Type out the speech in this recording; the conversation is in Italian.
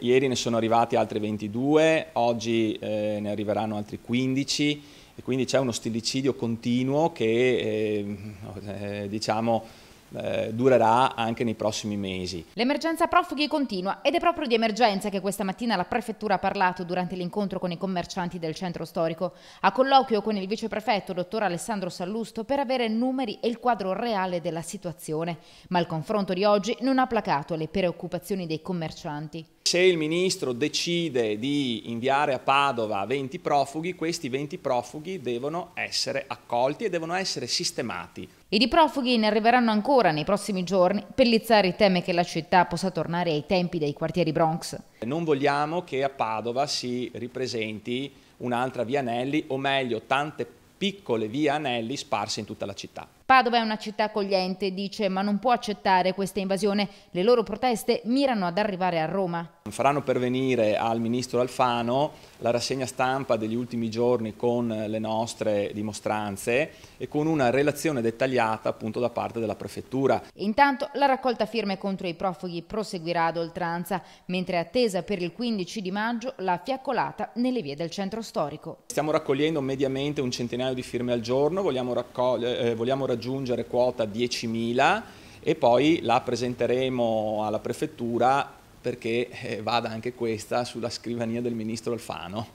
Ieri ne sono arrivati altri 22, oggi ne arriveranno altri 15 e quindi c'è uno stillicidio continuo che durerà anche nei prossimi mesi. L'emergenza profughi continua ed è proprio di emergenza che questa mattina la prefettura ha parlato durante l'incontro con i commercianti del centro storico. A colloquio con il viceprefetto, dottor Alessandro Sallusto, per avere numeri e il quadro reale della situazione. Ma il confronto di oggi non ha placato le preoccupazioni dei commercianti. Se il ministro decide di inviare a Padova 20 profughi, questi 20 profughi devono essere accolti e devono essere sistemati. E di profughi ne arriveranno ancora nei prossimi giorni. Pellizzari teme che la città possa tornare ai tempi dei quartieri Bronx. Non vogliamo che a Padova si ripresenti un'altra via Anelli, o meglio tante piccole vie Anelli sparse in tutta la città. Padova è una città accogliente, dice, ma non può accettare questa invasione. Le loro proteste mirano ad arrivare a Roma. Faranno pervenire al ministro Alfano la rassegna stampa degli ultimi giorni con le nostre dimostranze e con una relazione dettagliata appunto da parte della prefettura. Intanto la raccolta firme contro i profughi proseguirà ad oltranza, mentre è attesa per il 15 di maggio la fiaccolata nelle vie del centro storico. Stiamo raccogliendo mediamente un centinaio di firme al giorno, vogliamo raggiungere quota 10.000 e poi la presenteremo alla prefettura perché vada anche questa sulla scrivania del ministro Alfano.